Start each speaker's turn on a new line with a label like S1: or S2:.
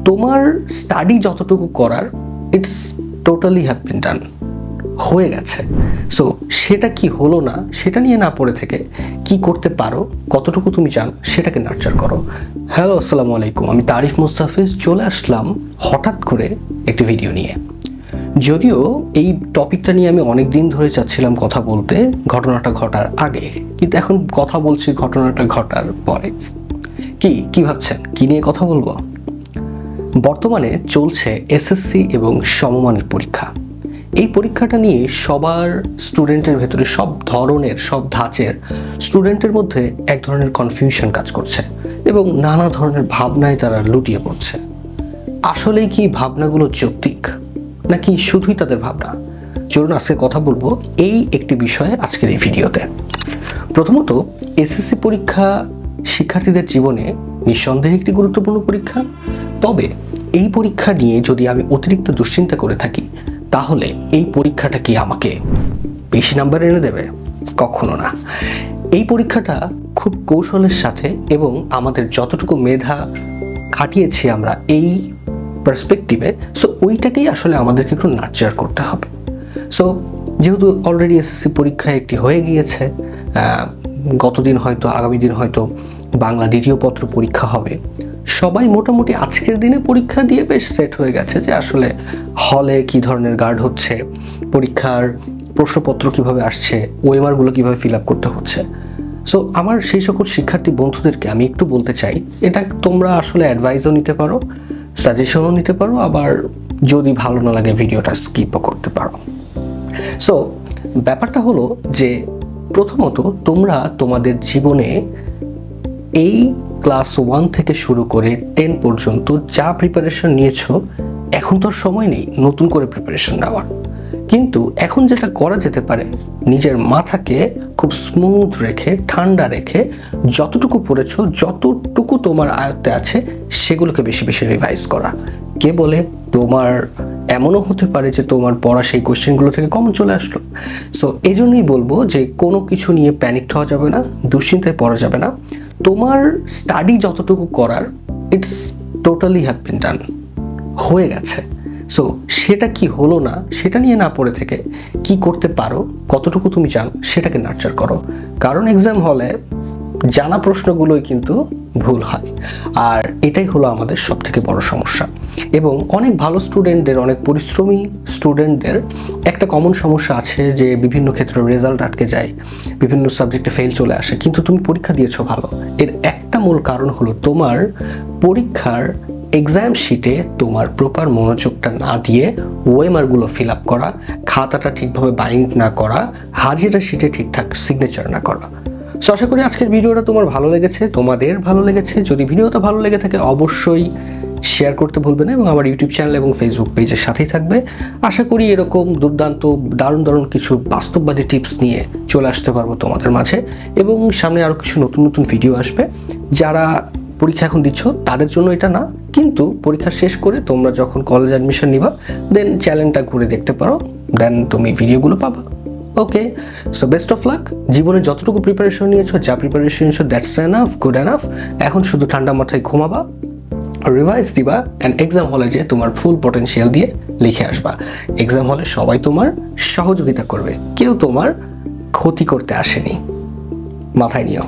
S1: তোমার স্টাডি যতটুকু করার ইটস টোটালি হ্যাভ বিন ডান, হয়ে গেছে। সো সেটা কি হলো না সেটা নিয়ে না পড়ে থেকে কি করতে পারো, কতটুকু তুমি জানো সেটাকে নার্চার করো। হ্যালো, আসসালামু আলাইকুম, আমি তারিফ মুস্তাফিজ চলে আসলাম হঠাৎ করে একটি ভিডিও নিয়ে। যদিও এই টপিকটা নিয়ে আমি অনেক দিন ধরে চাচ্ছিলাম কথা বলতে, ঘটনাটা ঘটার আগে, কিন্তু এখন কথা বলছি ঘটনাটা ঘটার পরে। কি ভাবছেন কি নিয়ে কথা বলবো? বর্তমানে চলছে এসএসসি এবং সমমানের পরীক্ষা। এই পরীক্ষাটা নিয়ে সবার স্টুডেন্টের ভেতরে সব ধরনের সব ধাঁচের স্টুডেন্টের মধ্যে এক ধরনের কনফিউশন কাজ করছে এবং নানা ধরনের ভাবনায় তারা লুটিয়ে পড়ছে। আসলেই কি ভাবনাগুলো যৌক্তিক নাকি শুধুই তাদের ভাবনা? চলুন আজকে কথা বলবো এই একটি বিষয়ে আজকের এই ভিডিওতে। প্রথমত, এসএসসি পরীক্ষা শিক্ষার্থীদের জীবনে নিঃসন্দেহে একটি গুরুত্বপূর্ণ পরীক্ষা। তবে এই পরীক্ষা নিয়ে যদি আমি অতিরিক্ত দুশ্চিন্তা করে থাকি তাহলে এই পরীক্ষাটা কি আমাকে বেশি নাম্বার এনে দেবে? কখনো না। এই পরীক্ষাটা খুব কৌশলের সাথে এবং আমাদের যতটুকু মেধা খাটিয়েছি আমরা এই পার্সপেক্টিভে, সো ওইটাকেই আসলে আমাদেরকে একটু নার্চার করতে হবে। সো যেহেতু অলরেডি এসএসসি পরীক্ষা একটি হয়ে গিয়েছে, গতদিন হয়তো আগামী দিন হয়তো বাংলা দ্বিতীয় পত্র পরীক্ষা হবে, সবাই মোটামুটি আজকের দিনে পরীক্ষা দিয়ে বেশ সেট হয়ে গেছে যে আসলে হলে কি ধরনের গার্ড হচ্ছে, পরীক্ষার প্রশ্নপত্র কিভাবে আসছে, ওএমআরগুলো কিভাবে ফিল আপ করতে হচ্ছে। সো আমার সেই সকল শিক্ষার্থী বন্ধুদেরকে আমি একটু বলতে চাই, এটা তোমরা আসলে অ্যাডভাইসও নিতে পারো, সাজেশনও নিতে পারো, আবার যদি ভালো না লাগে ভিডিওটা স্কিপও করতে পারো। সো ব্যাপারটা হলো যে প্রথমত তোমরা তোমাদের জীবনে এই ক্লাস 1 থেকে শুরু করে 10 পর্যন্ত যা প্রিপারেশন নিয়েছো, এখন তো সময় নেই নতুন করে প্রিপারেশন নেওয়ার। কিন্তু এখন যেটা করা যেতে পারে, নিজের মাথাকে খুব স্মুথ রেখে ঠান্ডা রেখে যতটুকু পড়েছো, যতটুকু তোমার আয়ত্তে আছে সেগুলোকে বেশি বেশি রিভাইজ করা। কে বলে তোমার এমনও হতে পারে যে তোমার পড়া সেই কোয়েশ্চেনগুলো থেকে কমন চলে আসলো। সো এই জন্যই বলবো যে কোনো কিছু নিয়ে প্যানিক হওয়া যাবে না, দুশ্চিন্তায় পড়া যাবে না। তোমার স্টাডি যতটুকু করার ইটস টোটালি হ্যাভ বিন ডান, হয়ে গেছে। সো সেটা কি হলো না সেটা নিয়ে না পড়ে থেকে কি করতে পারো, কতটুকু তুমি জানো সেটাকে নার্চার করো। কারণ এক্সাম হলে জানা প্রশ্নগুলোই কিন্তু ভুল হয়, আর এটাই হলো আমাদের সব থেকে বড় সমস্যা। এবং অনেক ভালো স্টুডেন্টদের, অনেক পরিশ্রমী স্টুডেন্টদের একটা কমন সমস্যা আছে যে বিভিন্ন ক্ষেত্রে রেজাল্ট আটকে যায়, বিভিন্ন সাবজেক্টে ফেল চলে আসে, কিন্তু তুমি পরীক্ষা দিয়েছো ভালো। এর একটা মূল কারণ হলো তোমার পরীক্ষার এক্সাম শিটে তোমার প্রপার মনোযোগটা না দিয়ে ওএমআরগুলো ফিল আপ করা, খাতাটা ঠিকভাবে বাইন্ড না করা, হাজিরা শিটে ঠিকঠাক সিগনেচার না করা। সো আশা করি আজকের ভিডিওটা তোমার ভালো লেগেছে, তোমাদের ভালো লেগেছে। যদি ভিডিওটা ভালো লেগে থাকে অবশ্যই শেয়ার করতে ভুলবে না এবং আমার ইউটিউব চ্যানেল এবং ফেসবুক পেজের সাথেই থাকবে। আশা করি এরকম দুর্দান্ত দারুণ কিছু বাস্তববাদী টিপস নিয়ে চলে আসতে পারবো তোমাদের মাঝে, এবং সামনে আরও কিছু নতুন ভিডিও আসবে। যারা পরীক্ষা এখন দিচ্ছ তাদের জন্য এটা না, কিন্তু পরীক্ষা শেষ করে তোমরা যখন কলেজ অ্যাডমিশন নিবা দেন চ্যানেলটা ঘুরে দেখতে পারো, দেন তুমি ভিডিওগুলো পাবা। ওকে, সো বেস্ট অফ লাক। জীবনে যতটুকু প্রিপারেশন নিয়েছো, যা প্রিপারেশন নিয়েছো দ্যাটস এনাফ, গুড এনাফ। এখন শুধু ঠান্ডা মাথায় ঘুমাবা, রিভাইজ দিবা, অ্যান্ড এক্সাম হলে যে তোমার ফুল পটেনশিয়াল দিয়ে লিখে আসবা। এক্সাম হলে সবাই তোমার সহযোগিতা করবে, কেউ তোমার ক্ষতি করতে আসেনি, মাথায় নিও।